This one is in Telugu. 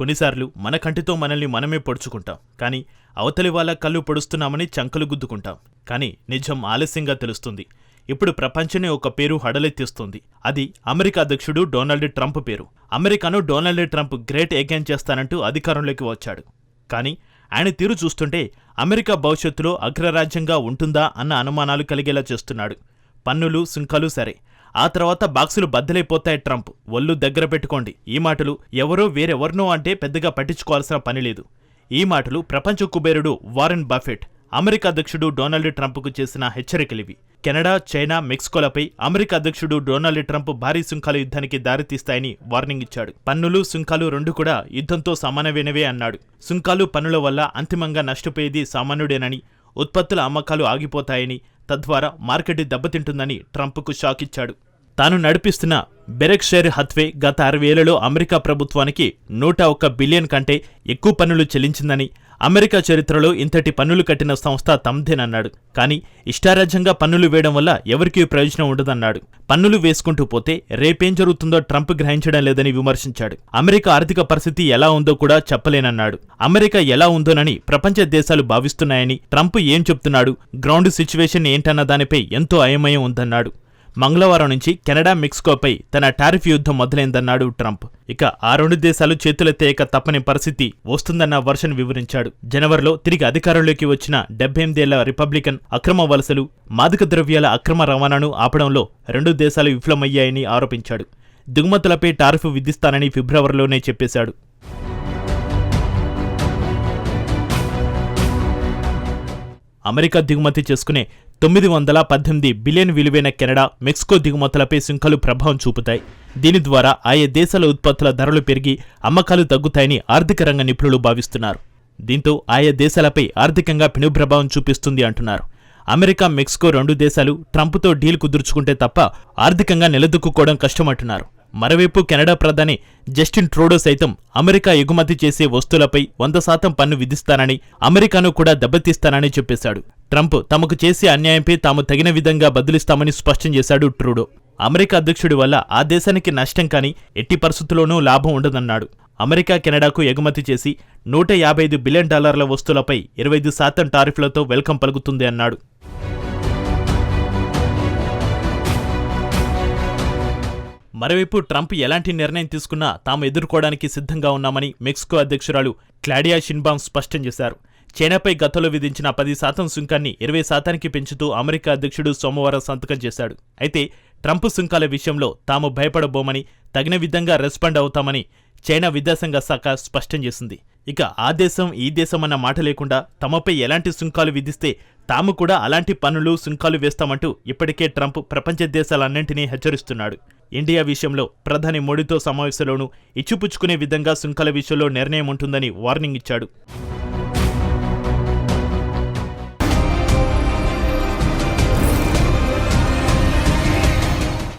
కొన్నిసార్లు మన కంటితో మనల్ని మనమే పొడుచుకుంటాం, కానీ అవతలి వాళ్ళ కళ్ళు పొడుస్తున్నామని చంకలు గుద్దుకుంటాం. కానీ నిజం ఆలస్యంగా తెలుస్తుంది. ఇప్పుడు ప్రపంచమే ఒక పేరు హడలెత్తిస్తుంది. అది అమెరికా అధ్యక్షుడు డొనాల్డ్ ట్రంప్ పేరు. అమెరికాను డొనాల్డ్ ట్రంప్ గ్రేట్ అగైన్ చేస్తానంటూ అధికారంలోకి వచ్చాడు. కానీ ఆయన తీరు చూస్తుంటే అమెరికా భవిష్యత్తులో అగ్రరాజ్యంగా ఉంటుందా అన్న అనుమానాలు కలిగేలా చేస్తున్నాడు. పన్నులు, సుంకాలు సరే, ఆ తర్వాత బాక్సులు బద్దలైపోతాయి. ట్రంప్ ఒళ్ళు దగ్గర పెట్టుకోండి. ఈ మాటలు ఎవరో వేరెవరినో అంటే పెద్దగా పట్టించుకోవాల్సిన పనిలేదు. ఈ మాటలు ప్రపంచ కుబేరుడు వారెన్ బఫెట్ అమెరికా అధ్యక్షుడు డొనాల్డ్ ట్రంప్కు చేసిన హెచ్చరికలివి. కెనడా, చైనా, మెక్సికోలపై అమెరికా అధ్యక్షుడు డొనాల్డ్ ట్రంప్ భారీ సుంకాల యుద్ధానికి దారితీస్తాయని వార్నింగ్ ఇచ్చాడు. పన్నులు, సుంకాలు రెండు కూడా యుద్ధంతో సమానమైనవే అన్నాడు. సుంకాలు, పన్నుల వల్ల అంతిమంగా నష్టపోయేది సామాన్యుడేనని, ఉత్పత్తుల అమ్మకాలు ఆగిపోతాయని, తద్వారా మార్కెట్ దెబ్బతింటుందని ట్రంప్కు షాక్ ఇచ్చాడు. తాను నడిపిస్తున్న బెరెక్షైర్ హత్వే గత 60 ఏళ్లలో అమెరికా ప్రభుత్వానికి 101 బిలియన్ కంటే ఎక్కువ పన్నులు చెల్లించిందని, అమెరికా చరిత్రలో ఇంతటి పన్నులు కట్టిన సంస్థ తమదేనన్నాడు. కానీ ఇష్టారాజ్యంగా పన్నులు వేయడం వల్ల ఎవరికీ ప్రయోజనం ఉండదన్నాడు. పన్నులు వేసుకుంటూ పోతే రేపేం జరుగుతుందో ట్రంప్ గ్రహించడం లేదని విమర్శించాడు. అమెరికా ఆర్థిక పరిస్థితి ఎలా ఉందో కూడా చెప్పలేనన్నాడు. అమెరికా ఎలా ఉందోనని ప్రపంచ దేశాలు భావిస్తున్నాయని, ట్రంప్ ఏం చెప్తున్నాడు, గ్రౌండ్ సిచ్యువేషన్ ఏంటన్న దానిపై ఎంతో అయోమయం ఉందన్నాడు. మంగళవారం నుంచి కెనడా, మెక్సికోపై తన టారిఫ్ యుద్ధం మొదలైందన్నాడు ట్రంప్. ఇక ఆ రెండు దేశాలు చేతులెత్తేయక తప్పని పరిస్థితి వస్తుందన్న వర్షన్ వివరించాడు. జనవరిలో తిరిగి అధికారంలోకి వచ్చిన 78 ఏళ్ల రిపబ్లికన్ అక్రమ వలసలు, మాదక ద్రవ్యాల అక్రమ రవాణాను ఆపడంలో రెండు దేశాలు విఫలమయ్యాయని ఆరోపించాడు. దిగుమతులపై టారిఫ్ విధిస్తానని ఫిబ్రవరిలోనే చెప్పేశాడు. అమెరికా దిగుమతి చేసుకునే 918 బిలియన్ విలువైన కెనడా, మెక్సికో దిగుమతులపై సుంకాలు ప్రభావం చూపుతాయి. దీని ద్వారా ఆయా దేశాల ఉత్పత్తుల ధరలు పెరిగి అమ్మకాలు తగ్గుతాయని ఆర్థిక రంగ నిపుణులు భావిస్తున్నారు. దీంతో ఆయా దేశాలపై ఆర్థికంగా పెను ప్రభావం చూపిస్తుంది అంటున్నారు. అమెరికా, మెక్సికో రెండు దేశాలు ట్రంప్తో డీల్ కుదుర్చుకుంటే తప్ప ఆర్థికంగా నిలదొక్కుకోవడం కష్టమంటున్నారు. మరోవైపు కెనడా ప్రధాని జస్టిన్ ట్రూడో సైతం అమెరికా ఎగుమతి చేసే వస్తువులపై 100% పన్ను విధిస్తానని, అమెరికాను కూడా దెబ్బతీస్తానని చెప్పేశాడు. ట్రంప్ తమకు చేసే అన్యాయంపై తాము తగిన విధంగా బదులిస్తామని స్పష్టం చేశాడు ట్రూడో. అమెరికా అధ్యక్షుడి వల్ల ఆ దేశానికి నష్టం కానీ ఎట్టి పరిస్థితుల్లోనూ లాభం ఉండదన్నాడు. అమెరికా కెనడాకు ఎగుమతి చేసి $155 బిలియన్ వస్తువులపై 25% టారిఫ్లతో వెల్కమ్ పలుకుతుంది అన్నాడు. మరోవైపు ట్రంప్ ఎలాంటి నిర్ణయం తీసుకున్నా తాము ఎదుర్కోవడానికి సిద్ధంగా ఉన్నామని మెక్సికో అధ్యక్షురాలు క్లాడియా షిన్బామ్ స్పష్టం చేశారు. చైనాపై గతంలో విధించిన 10% సుంకాన్ని 20%కి పెంచుతూ అమెరికా అధ్యక్షుడు సోమవారం సంతకం చేశాడు. అయితే ట్రంప్ సుంకాల విషయంలో తాము భయపడబోమని, తగిన విధంగా రెస్పాండ్ అవుతామని చైనా విదేశాంగ శాఖ స్పష్టం చేసింది. ఇక ఆ దేశం, ఈ దేశం అన్న మాట లేకుండా తమపై ఎలాంటి సుంకాలు విధిస్తే తాము కూడా అలాంటి పన్నులు, సుంకాలు వేస్తామంటూ ఇప్పటికే ట్రంప్ ప్రపంచ దేశాలన్నింటినీ హెచ్చరిస్తున్నాడు. ఇండియా విషయంలో ప్రధాని మోడీతో సమావేశంలోనూ ఇచ్చిపుచ్చుకునే విధంగా సుంకాల విషయంలో నిర్ణయం ఉంటుందని వార్నింగ్ ఇచ్చాడు.